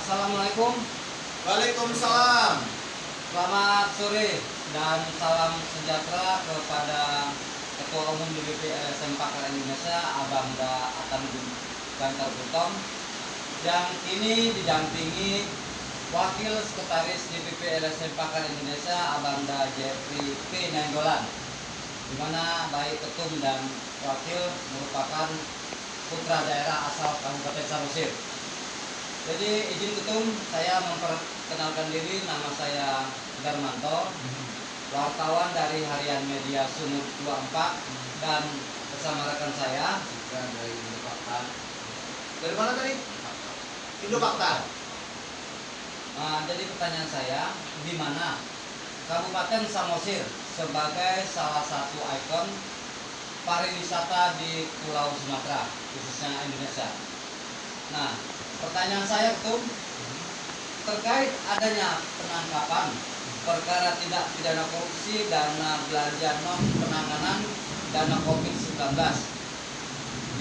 Assalamualaikum. Waalaikumsalam. Selamat sore dan salam sejahtera kepada Ketua Umum DPP LSM Pakar Indonesia, Abangda Atanuddin Gantar Gultom, yang kini didampingi Wakil Sekretaris DPP LSM Pakar Indonesia, Abangda Jeffrey P. Nainggolan, di mana baik ketum dan wakil merupakan putra daerah asal Kabupaten Samosir. Jadi izin ketum, saya memperkenalkan diri, nama saya Darmanto, wartawan dari Harian Media Sumur 24, dan bersama rekan saya Dari Indo Fakta. Dari mana tadi? Indo Fakta. Jadi pertanyaan saya, di mana Kabupaten Samosir sebagai salah satu ikon pariwisata di Pulau Sumatera, khususnya Indonesia. Nah, pertanyaan saya ketum, terkait adanya penangkapan perkara tindak pidana korupsi dana belanja non penanganan dana COVID-19,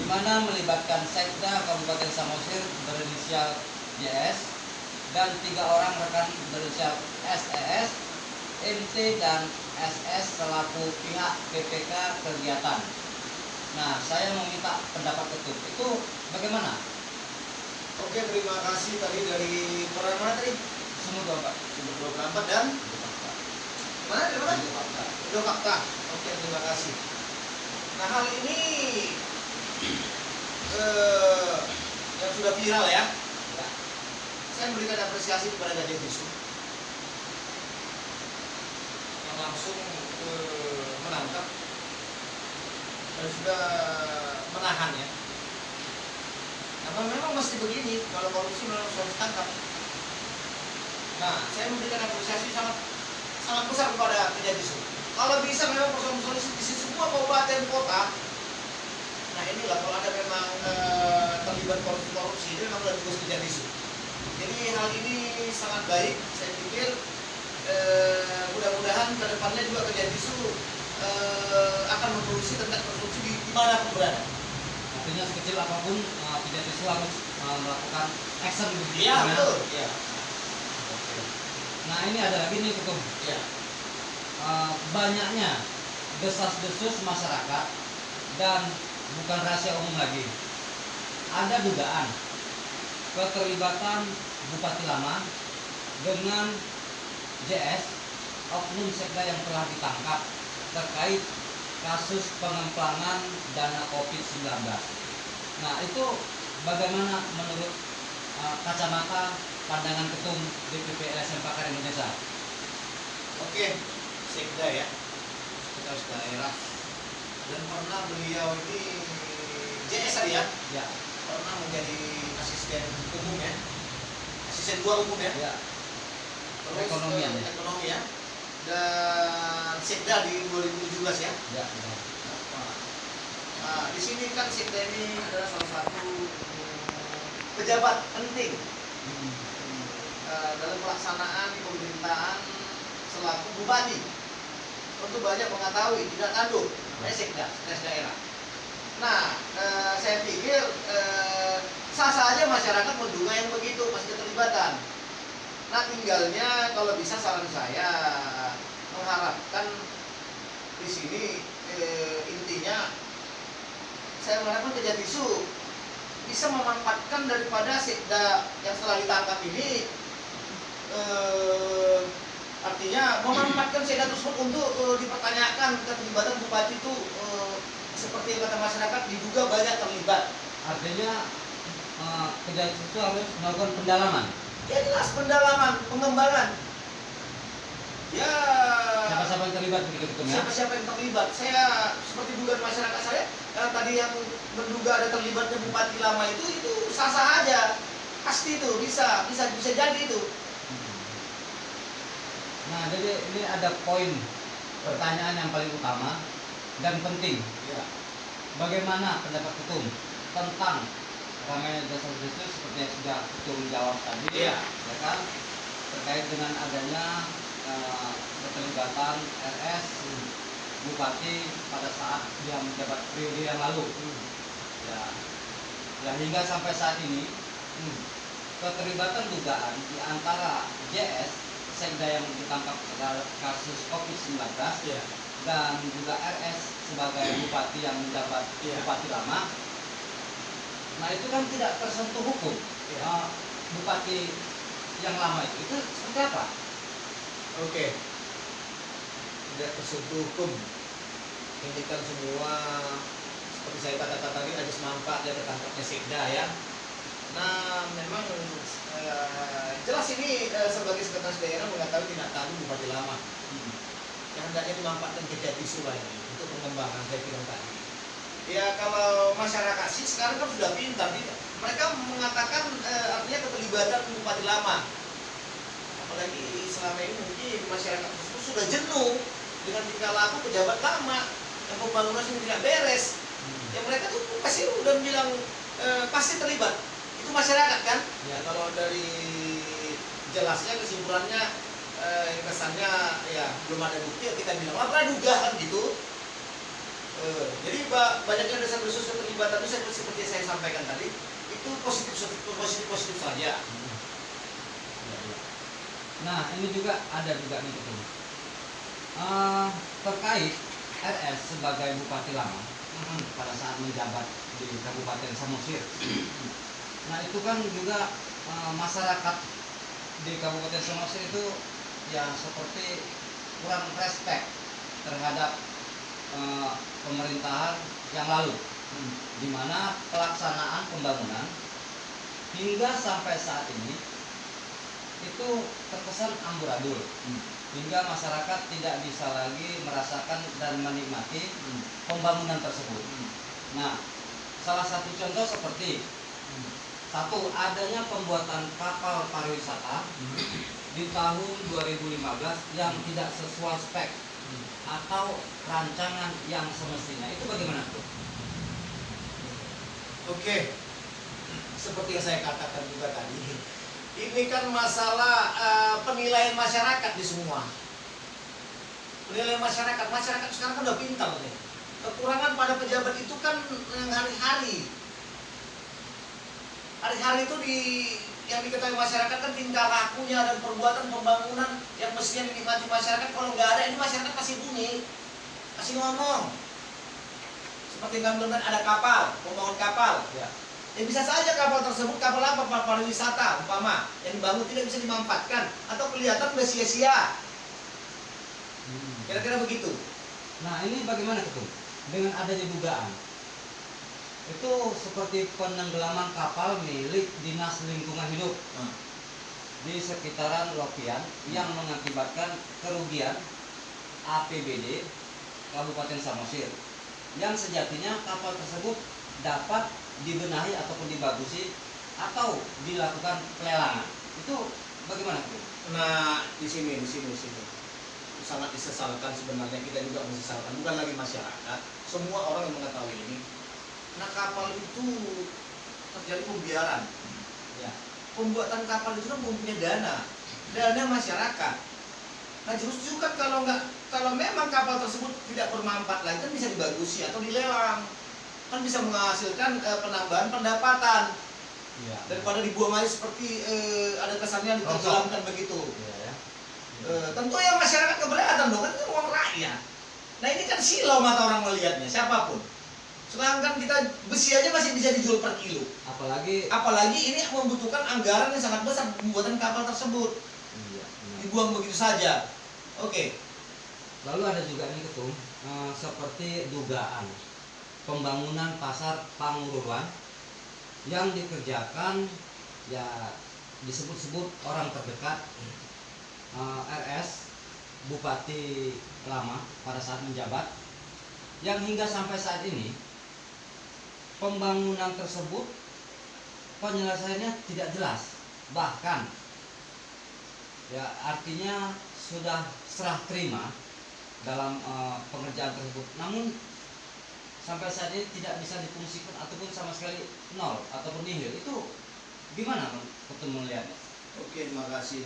di mana melibatkan Sekda Kabupaten Samosir berinisial JS dan 3 orang rekan berinisial SES, MT dan SS selaku pihak PPK kegiatan. Nah, saya meminta pendapat ketum, itu bagaimana? Oke, terima kasih tadi dari mana tadi? Sumur 24. Sumber 24 dan mana? Dari mana? Indo Fakta. Oke, terima kasih. Nah, hal ini yang sudah viral ya. Saya memberikan apresiasi kepada Gadis Bisu yang langsung menangkap dan sudah menahan ya. Karena memang mesti begini, kalau korupsi memang harus ditangkap. Nah, saya memberikan apresiasi sangat besar kepada Kejadisu. Kalau bisa memang persoalan di semua kabupaten kota. Nah, inilah kalau ada memang terlibat korupsi itu memang sudah tugas Kejadisu. Jadi hal ini sangat baik. Saya pikir mudah-mudahan ke depannya juga Kejadisu akan menelusuri tentang korupsi di mana pun berada. Artinya sekecil apapun tidak sesuai harus melakukan action begitu. Iya, betul. Iya. Oke. Nah, ini ada lagi nih ketum. Iya. Banyaknya desas-desus masyarakat dan bukan rahasia umum lagi. Ada dugaan keterlibatan Bupati Lama dengan JS, oknum sekda yang telah ditangkap terkait kasus pengemplangan dana COVID-19. Nah, itu bagaimana menurut kacamata pandangan ketum DPP LSM Pakar Indonesia? Oke, sekda ya, sekretaris daerah, dan pernah beliau ini JS tadi ya, Ya. pernah menjadi asisten umum ya, asisten 2 umum ya, Ya. terus Ekonomian ya. ekonomi ya, dan sekda di 2017 ya. Ya. Nah, di sini kan sekda ini adalah salah satu pejabat penting dalam pelaksanaan pemerintahan selaku bupati. Tentu banyak mengetahui tidak tanduk, sekda, sekretaris daerah. Nah, saya pikir sah-sah aja masyarakat menduga yang begitu, masih keterlibatan. Nah, tinggalnya kalau bisa saran saya mengharapkan di sini intinya saya mengharapkan Kejadisu bisa memanfaatkan daripada sekda yang setelah ditangkap ini, artinya memanfaatkan sekda tersebut untuk dipertanyakan keterlibatan bupati itu, seperti yang kata masyarakat diduga banyak terlibat. Artinya Kejadian itu harus melakukan pendalaman. Ya jelas pendalaman, pengembangan. Ya Siapa-siapa yang terlibat begitu ketum ya? siapa-siapa yang terlibat. Saya seperti dugaan masyarakat saya tadi yang menduga ada terlibatnya Bupati Lama itu sah-sah aja. Pasti itu bisa jadi itu. Nah, jadi ini ada poin pertanyaan yang paling utama dan penting. Ya. Bagaimana pendapat ketum tentang ramai desas-desus seperti yang sudah ketum jawab tadi? Iya. Ya kan? Terkait dengan adanya keterlibatan RS Bupati pada saat dia menjabat periode yang lalu. Ya hingga sampai saat ini keterlibatan dugaan di antara JS Sekda yang ditangkap kasus COVID-19 Iya. dan juga RS sebagai bupati yang menjabat Iya. bupati lama. Nah itu kan tidak tersentuh hukum. Iya. Bupati yang lama itu seperti apa? Oke. Tidak tersentuh hukum. Ini kan semua seperti saya katakan tadi ada manfaat dari tertangkapnya Sekda ya. Nah, memang jelas ini sebagai sekretaris daerah mengetahui tidak tahu bupati lama. Yang hendaknya dimanfaatkan kejati sulai untuk pengembangan saya bilang tadi. Ya kalau masyarakat sih sekarang kan sudah pintar tidak. Mereka mengatakan artinya keterlibatan bupati lama. Apalagi selama ini mungkin masyarakat tersebut sudah jenuh dengan tingkah laku pejabat lama yang pembangunan sendiri tidak beres. Ya mereka tuh pasti udah bilang pasti terlibat. Itu masyarakat kan? Ya kalau dari jelasnya kesimpulannya kesannya ya belum ada bukti ya kita bilang lah praduga kan gitu. Jadi banyaknya dasar-dasar keterlibatan itu seperti yang saya sampaikan tadi itu positif saja. Nah ini juga ada juga nih betul. Terkait RS sebagai bupati lama pada saat menjabat di Kabupaten Samosir. Nah itu kan juga masyarakat di Kabupaten Samosir itu ya seperti kurang respect terhadap pemerintahan yang lalu, di mana pelaksanaan pembangunan hingga sampai saat ini itu terkesan amburadul, hingga masyarakat tidak bisa lagi merasakan dan menikmati pembangunan tersebut. Nah, salah satu contoh seperti satu, adanya pembuatan kapal pariwisata di tahun 2015 yang tidak sesuai spek atau rancangan yang semestinya. Itu bagaimana tuh? Oke, seperti yang saya katakan juga tadi, ini kan masalah penilaian masyarakat di semua. Penilaian masyarakat sekarang kan udah pintar nih. Kekurangan pada pejabat itu kan yang hari-hari itu yang diketahui masyarakat kan tingkah lakunya dan perbuatan pembangunan yang mestinya dinikmati masyarakat. Kalau nggak ada ini masyarakat pasti bunyi, pasti ngomong. Seperti yang bilang ada kapal, pembangun kapal. Ya bisa saja kapal tersebut kapal apa, kapal pariwisata umpama yang dibangun tidak bisa dimanfaatkan atau kelihatan udah sia-sia. Kira-kira begitu. Nah ini bagaimana tuh dengan adanya dugaan itu seperti penenggelaman kapal milik Dinas Lingkungan Hidup di sekitaran Lopian yang mengakibatkan kerugian APBD Kabupaten Samosir, yang sejatinya kapal tersebut dapat dibenahi ataupun dibagusi atau dilakukan pelelangan. Itu bagaimana tuh? Nah di sini sangat disesalkan sebenarnya, kita juga menyesalkan, bukan lagi masyarakat, semua orang yang mengetahui ini. Nah kapal itu terjadi pembiaran. Ya. Pembuatan kapal itu kan mempunyai dana masyarakat. Nah justru kan kalau memang kapal tersebut tidak bermanfaat lagi kan bisa dibagusi atau dilelang, kan bisa menghasilkan penambahan pendapatan. Ya. Daripada dibuang aja seperti ada kesannya ditenggelamkan begitu. Ya. Tentu ya masyarakat keberatan dong, kan itu uang rakyat. Nah ini kan silau mata orang melihatnya siapapun. Sedangkan kita besi aja masih bisa dijual per kilo. Apalagi ini membutuhkan anggaran yang sangat besar pembuatan kapal tersebut. Iya. Dibuang begitu saja. Oke. Lalu ada juga nih Ketum, seperti dugaan pembangunan pasar Panguruan yang dikerjakan ya disebut-sebut orang terdekat RS Bupati lama pada saat menjabat, yang hingga sampai saat ini pembangunan tersebut penyelesaiannya tidak jelas, bahkan ya artinya sudah serah terima dalam pengerjaan tersebut, namun sampai saat ini tidak bisa difungsikan ataupun sama sekali nol ataupun nihil. Itu gimana Ketum melihatnya? Oke, terima kasih.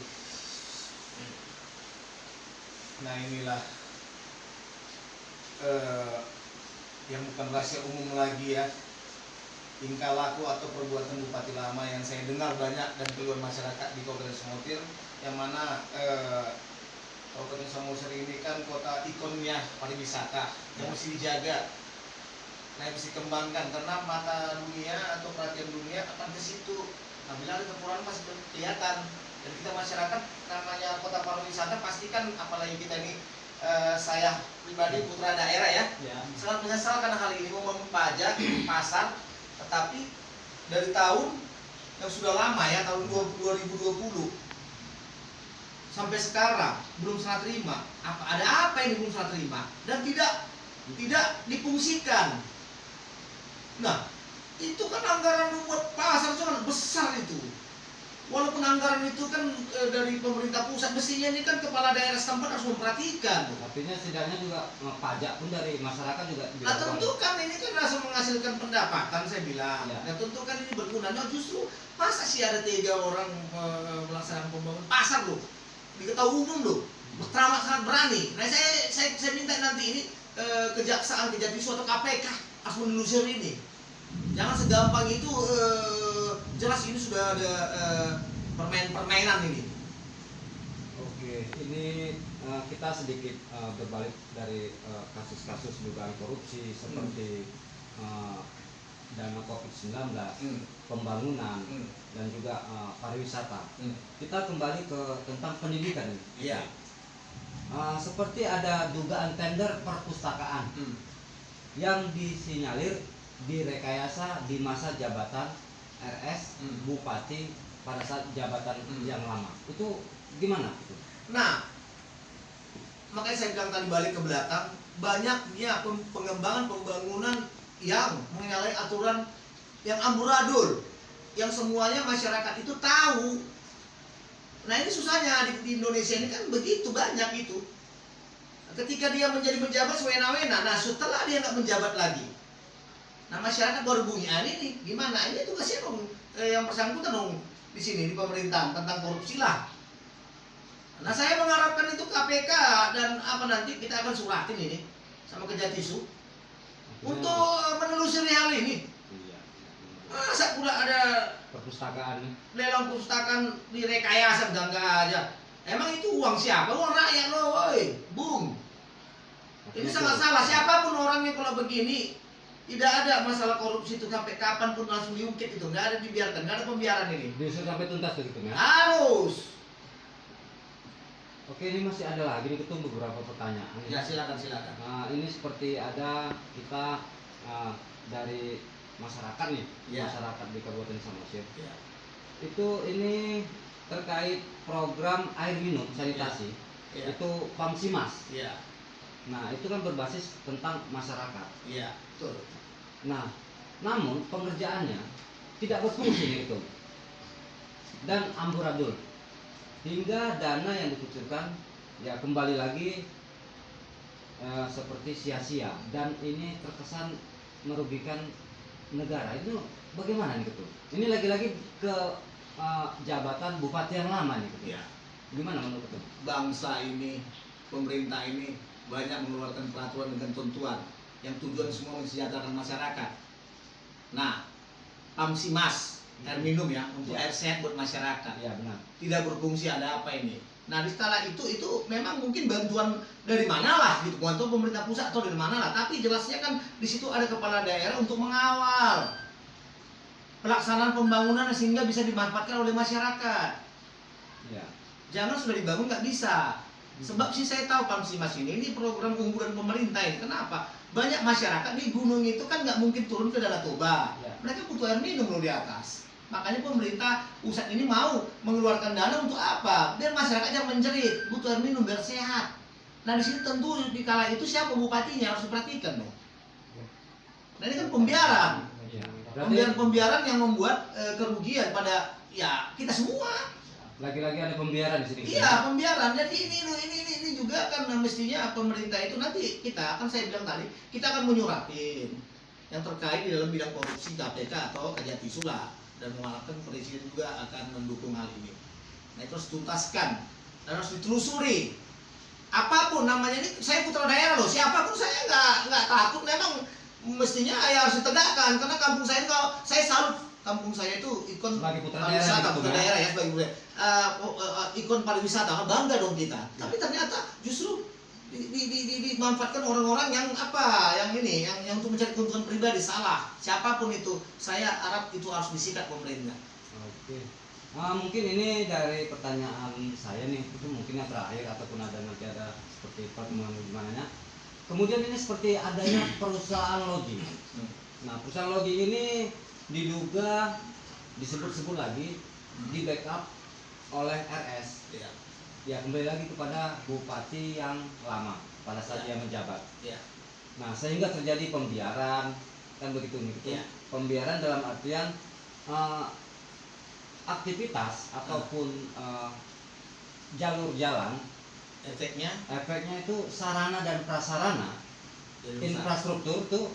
Nah inilah yang bukan rahasia umum lagi ya. tingkah laku atau perbuatan Bupati lama yang saya dengar banyak dan keluhan masyarakat di Kabupaten Samosir, yang mana Kabupaten Samosir ini kan kota ikonnya pariwisata yang mesti dijaga, nah mesti dikembangkan karena mata dunia atau perhatian dunia akan ke situ. Nah, bila ada kekurangan pasti kelihatan, dan kita masyarakat namanya kota pariwisata pastikan, apalagi kita ini saya pribadi putra daerah ya, sangat menyesal karena hal ini mau pajak pasar, tetapi dari tahun yang sudah lama ya, tahun 2020 sampai sekarang belum serah terima. Ada apa yang belum serah terima dan tidak difungsikan. Nah, itu kan anggaran buat pasar sangat besar itu. Walaupun anggaran itu kan dari pemerintah pusat, mestinya ini kan kepala daerah setempat harus memperhatikan. Artinya setidaknya juga pajak pun dari masyarakat juga. Nah tentu kan ini kan langsung menghasilkan pendapatan, saya bilang. Ya. Nah tentu kan ini berguna. Nah justru masa sih ada 3 orang melaksanakan pembangunan pasar loh, di kota umum loh, teramat sangat berani. Nah saya minta nanti ini kejaksaan, Kejatisu atau KPK harus menelusuri ini. Jangan segampang itu, jelas ini sudah ada permainan ini. Oke, ini kita sedikit berbalik dari kasus-kasus dugaan korupsi seperti dana COVID-19, pembangunan, dan juga pariwisata. Kita kembali ke tentang pendidikan ini. Iya. Seperti ada dugaan tender perpustakaan yang disinyalir direkayasa di masa jabatan RS Bupati pada saat jabatan yang lama. Itu gimana? Nah, makanya saya bilang tadi balik ke belakang, banyaknya pengembangan pembangunan yang menyalahi aturan yang amburadul, yang semuanya masyarakat itu tahu. Nah ini susahnya di Indonesia ini kan begitu banyak itu. Ketika dia menjadi pejabat sewena-wena, nah setelah dia nggak menjabat lagi, nah masyarakat baru bunyi, ini gimana? Ini tugasnya dong yang bersangkutan dong di sini di pemerintahan tentang korupsi lah. Nah saya mengharapkan itu KPK dan nanti kita akan suratin ini sama Kejatisu untuk menelusuri hal ini. Masa pula ada Perpustakaan lelang perpustakaan direkayasa enggak aja. Emang itu uang siapa? Uang rakyat loh, woi, bung. Ini sangat salah. Siapapun orangnya kalau begini, tidak ada masalah korupsi itu sampai kapan pun langsung diungkit itu, nggak ada dibiarkan, nggak ada pembiaran ini. bisa sampai tuntas begitu ya? Harus. Oke, ini masih ada lagi nih ketum beberapa pertanyaan. Ya silakan. Nah, ini seperti ada kita dari masyarakat nih, Ya. masyarakat di Kabupaten Samosir. Ya. Itu ini terkait program air minum sanitasi, Ya. itu Pamsimas. Iya, Nah, itu kan berbasis tentang masyarakat. iya, betul. Nah, namun pengerjaannya tidak berfungsi nih itu dan amburadul hingga dana yang dikucurkan ya kembali lagi seperti sia-sia dan ini terkesan merugikan negara. Itu bagaimana nih Ketum? Ini lagi-lagi ke jabatan bupati yang lama nih Ketum. Iya. Gimana menurut Ketum? Bangsa ini, pemerintah ini banyak mengeluarkan peraturan dan ketentuan yang tujuan semua mensejahterakan masyarakat. Nah, Pamsimas, air minum ya, untuk Ya. air sehat buat masyarakat. Iya benar. Tidak berfungsi, ada apa ini? Nah, di skala itu memang mungkin bantuan dari mana lah gitu, bantuan pemerintah pusat atau dari mana lah. Tapi jelasnya kan di situ ada kepala daerah untuk mengawal pelaksanaan pembangunan sehingga bisa dimanfaatkan oleh masyarakat. Iya. Jangan sudah dibangun nggak bisa. Sebab sih saya tahu Pamsimas ini program unggulan pemerintah ini. Kenapa? Banyak masyarakat di gunung itu kan nggak mungkin turun ke Danau Toba. Ya. Mereka butuh air minum loh di atas. Makanya pemerintah pusat ini mau mengeluarkan dana untuk apa? Biar masyarakat yang menjerit, butuh air minum biar sehat. Nah di sini tentu di kala itu siapa bupatinya harus diperhatikan dong. Nah ini kan pembiaran. Iya. Pembiaran yang membuat kerugian pada ya kita semua. Lagi-lagi ada pembiaran di sini. Iya, pembiaran. Jadi ini juga kan mestinya pemerintah itu nanti kita saya bilang tadi, kita akan menyuratin yang terkait di dalam bidang korupsi KPK atau Kejatisu lah, dan mengharapkan presiden juga akan mendukung hal ini. Nah itu harus tuntaskan dan harus ditelusuri. Apapun namanya, ini saya putra daerah loh, siapapun saya nggak takut memang mestinya ya harus ditegakkan, karena kampung saya itu, kalau saya salut kampung saya itu ikon Sebagai putra pariwisata, daerah gitu, putra ya. daerah ya, sebagai ikon pariwisata, bangga dong kita. Ya. Tapi ternyata justru dimanfaatkan orang-orang yang apa, yang untuk mencari keuntungan pribadi. Salah, siapapun itu, saya harap itu harus disikat pemerintah. Oke. Mungkin ini dari pertanyaan saya nih, itu mungkin yang terakhir ataupun ada nanti ada seperti pertemuan gimana. Kemudian ini seperti adanya perusahaan lodging. Nah, perusahaan lodging ini diduga disebut-sebut lagi di backup oleh RS. Ya, Ya, kembali lagi kepada bupati yang lama pada saat dia menjabat. ya, Nah, sehingga terjadi pembiaran kan begitu nih. ya. Pembiaran dalam artian aktivitas ataupun jalur jalan, Efeknya efeknya itu sarana dan prasarana jadi rusak. infrastruktur tuh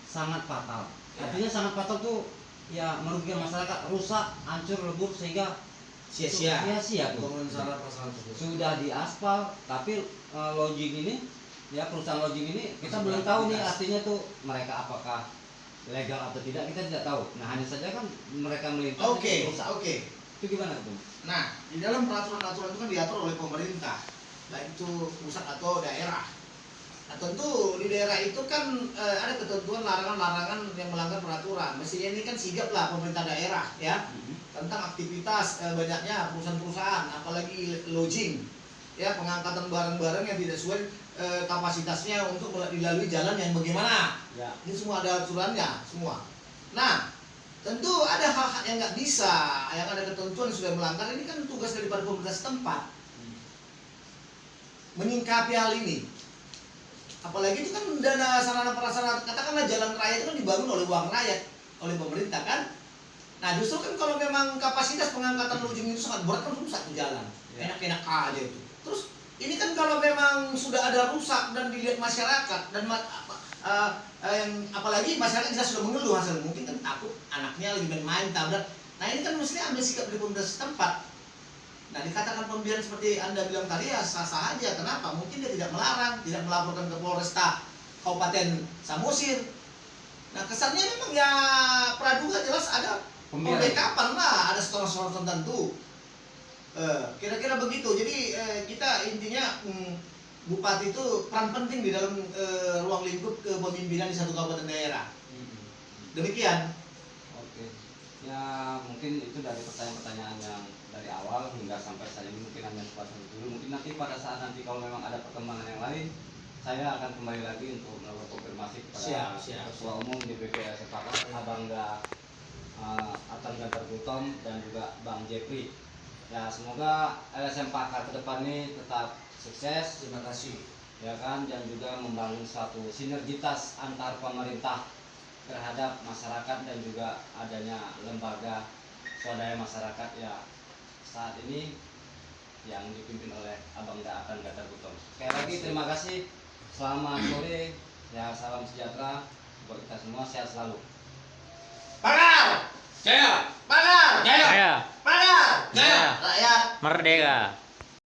sangat fatal. Ya. Artinya sangat fatal tuh ya merugikan masyarakat, rusak, hancur, lebur, sehingga sia-sia. sia-sia tuh. Bangunan sarana prasarana tersebut. Sudah diaspal, tapi lodging ini ya perusahaan lodging ini kita Masih belum tahu nih beraktivitas. artinya tuh mereka apakah legal atau tidak, kita tidak tahu. Nah, hanya saja kan mereka melintas Oke, rusak. oke. Itu gimana tuh? Nah, di dalam peraturan-peraturan itu kan diatur oleh pemerintah, baik itu pusat atau daerah. Nah, tentu di daerah itu kan ada ketentuan larangan-larangan yang melanggar peraturan. Mestinya ini kan sigap lah pemerintah daerah ya tentang aktivitas banyaknya perusahaan-perusahaan, apalagi lodging, ya pengangkatan barang-barang yang tidak sesuai kapasitasnya untuk dilalui jalan yang bagaimana. Ya. Ini semua ada aturannya semua. Nah, tentu ada hal-hal yang nggak bisa, yang ada ketentuan yang sudah melanggar. Ini kan tugas daripada pemerintah setempat menyingkapi hal ini. Apalagi itu kan dana sarana prasarana, katakanlah jalan raya itu kan dibangun oleh uang rakyat, oleh pemerintah kan. Nah, justru kan kalau memang kapasitas pengangkatan lodging itu sangat berat, kan rusak tuh jalan. Ya. Enak-enak aja itu. Terus ini kan kalau memang sudah ada rusak dan dilihat masyarakat dan yang apalagi masyarakat kita sudah mengeluh hasil, mungkin kan takut anaknya lagi main-main tabrak. Nah, ini kan mestinya ambil sikap dari pemerintah setempat. Nah, dikatakan pembiaran seperti Anda bilang tadi ya sah-sah aja. Kenapa? Mungkin dia tidak melarang, tidak melaporkan ke Polresta Kabupaten Samosir. Nah, kesannya memang ya praduga jelas ada pembekapan lah, ada setoran-setoran tertentu. Kira-kira begitu. Jadi kita intinya bupati itu peran penting di dalam ruang lingkup kepemimpinan di satu kabupaten daerah. Demikian. Oke. Ya, mungkin itu dari pertanyaan-pertanyaan yang dari awal hingga sampai saat ini mungkin hanya sebatas itu dulu. Mungkin nanti pada saat nanti kalau memang ada perkembangan yang lain, saya akan kembali lagi untuk melakukan konfirmasi kepada Siap. Ketua Umum DPP Sepakat, Abangga Atan Gantar Gutom dan juga Bang Jepri. Ya, semoga LSM Pakar ke depan ini tetap sukses. Terima kasih. Ya kan, dan juga membangun suatu sinergitas antar pemerintah terhadap masyarakat dan juga adanya lembaga swadaya masyarakat ya saat ini yang dipimpin oleh Abang Atan Gantar Gutom. Sekali lagi terima kasih, selamat sore, ya salam sejahtera buat kita semua, sehat selalu. Pakar! Jaya! Pakar! Jaya! Pakar! Jaya! Rakyat! Merdeka!